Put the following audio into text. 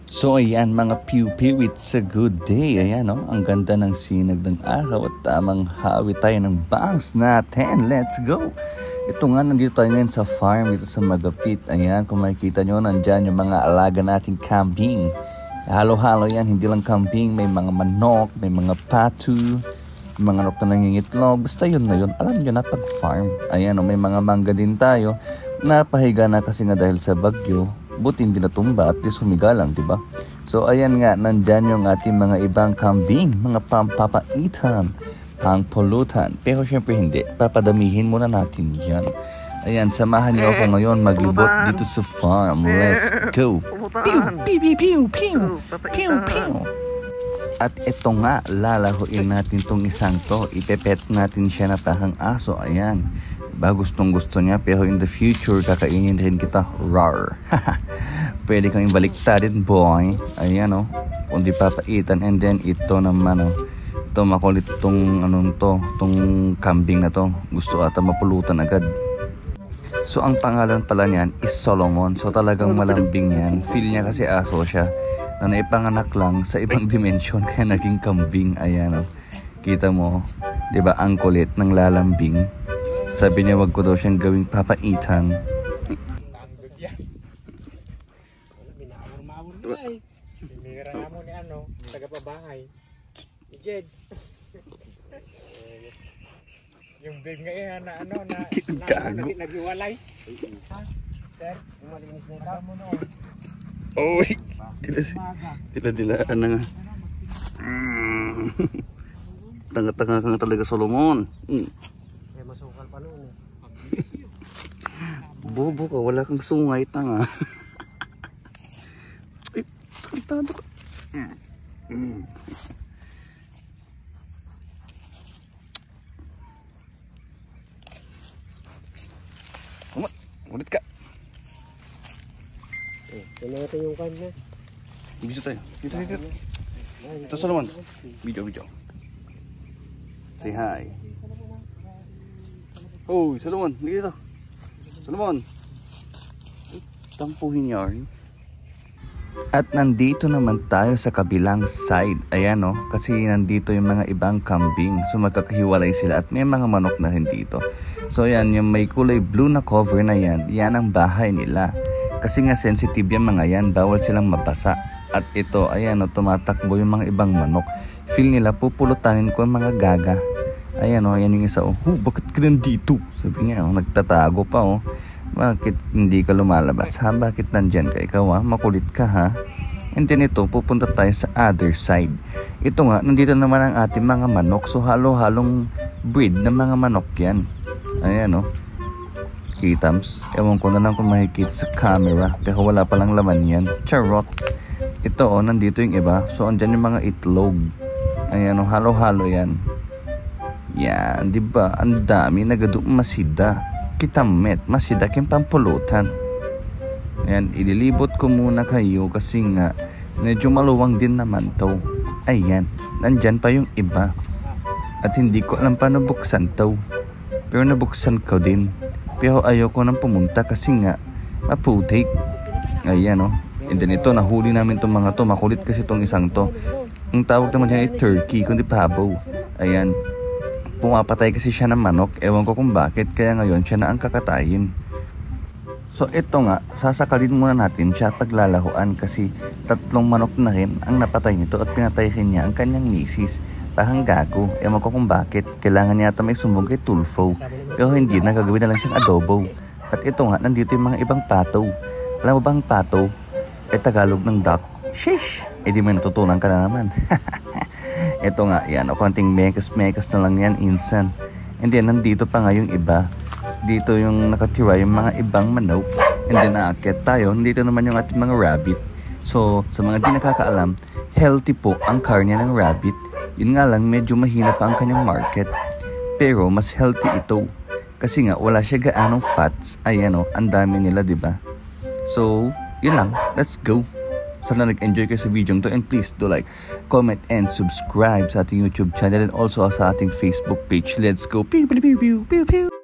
So ayan mga piw-piw, it's a good day. Ayan no, ang ganda ng sinag ng araw at tamang hawi tayo ng bangs natin. Let's go! Ito nga, nandito tayo ngayon sa farm dito sa Magapit. Ayan, kung makikita nyo, nandyan yung mga alaga nating kambing. Halo-halo yan, hindi lang kambing, may mga manok, may mga patu, may mga manok na nangingitlog. Basta yun na yun, alam nyo na pag farm. Ayan no, may mga mangga din tayo. Napahiga na kasi nga dahil sa bagyo. Buti hindi natumba at least humiga lang, diba? So ayan nga, nandyan yung ating mga ibang kambing, mga pampapaitan, pangpulutan. Pero syempre hindi, papadamihin muna natin yan. Ayan, samahan niyo ako ngayon maglibot dito sa farm. Let's go! Pew, pew, pew, pew, pew, pew, pew. At ito nga, lalahuin natin tong isang to. Ipepet natin siya na parang aso. Ayan. Diba, gustong gusto niya. Pero in the future, kakainin rin kita. Rar. Pwede kang ibaliktarin, boy. Ayan o. Kundi papaitan. And then ito naman o. Ito makulit tong tong kambing na to. Gusto ata mapulutan agad. So ang pangalan pala niyan is Solomon. So talagang malambing yan. Feel niya kasi aso siya. Na naipanganak lang sa ibang dimension kaya naging kambing. Ayan o. Kita mo, diba, ang kulit ng lalambing. Sabi niya wag ko daw siyang gawing papaitan. Binira na mo ni taga-pabahay. Jed. Yung babe nga yan na nag-iwalay. Sir, malinis na ito mo noon. Oh, wait. Tila-tilaan na nga. Tanga-tanga ka nga talaga, Solomon. Kaya masukal pa noon eh. Bobo ka, wala kang sungay, tanga. Ay, tartado ka. Ulit ka. Yan natin yung kanya. Video tayo. Dito. Ito, Solomon. Video. Say hi. Oh, Solomon. Dito. Solomon. Tampuhin niya. At nandito naman tayo sa kabilang side. Ayan o. Kasi nandito yung mga ibang kambing. So magkakahiwalay sila. At may mga manok na rin dito. So yan, yung may kulay blue na cover na yan. Yan ang bahay nila. Kasi nga sensitive yung mga yan. Bawal silang mabasa. At ito, ayan o, tumatakbo yung mga ibang manok. Feel nila, pupulutanin ko yung mga gaga. Ayan o, ayan yung isa o. Bakit ka nandito? Sabi niya o, nagtatago pa o. Bakit hindi ka lumalabas ha? Bakit nandyan ka? Ikaw ha? Makulit ka ha? And then ito, pupunta tayo sa other side. Ito nga, nandito naman ang ating mga manok. So halo-halong breed ng mga manok yan. Ayan o. Kitams. Ewan ko na lang kung makikita sa camera. Pero wala palang laman yan. Charot. Ito o, nandito yung iba. So andyan yung mga itlog. Ayan o, halo-halo yan. Yan, diba? Ang dami. Nagado masida. Kitamet. Masida kayong pampulutan. Ayan, ililibot ko muna kayo kasi nga medyo maluwang din naman to. Ayan, nandyan pa yung iba. At hindi ko alam paano buksan to. Pero nabuksan ko din. Pero ayoko nang pumunta kasi nga maputik. Ayan o. And then ito, nahuli namin itong mga to. Makulit kasi itong isang to. Ang tawag naman dyan ay turkey, kundi pabo. Ayan. Pumapatay kasi siya ng manok. Ewan ko kung bakit. Kaya ngayon siya na ang kakatayin. So ito nga, sasakalin muna natin siya paglalahuan kasi 3 manok na rin ang napatay nito at pinatay rin niya ang kanyang misis. Parang gago. Ewan ko kung bakit. Kailangan niya ata may sumbong kay Tulfo. Pero hindi, nagagawin na lang siyang adobo. At ito nga, nandito yung mga ibang pato. Alam mo bang pato? Tagalog ng duck. Shish! Di may natutunan ka na naman. Ito nga, yan. O, konting mekas na lang yan, insan. And then, nandito pa nga yung iba. Dito yung nakatira yung mga ibang manok. And then, naakit tayo. Nandito naman yung ating mga rabbit. So, sa mga di nakakaalam, healthy po ang karne ng rabbit. Yun nga lang, medyo mahina pa ang kanyang market. Pero, mas healthy ito. Kasi nga, wala siya gaanong fats. Ayan o, ang dami nila, diba? So, yun lang. Let's go. Sana nag-enjoy kayo sa video to. And please do like, comment, and subscribe sa ating YouTube channel. And also sa ating Facebook page. Let's go. Pew, pew, pew, pew, pew, pew.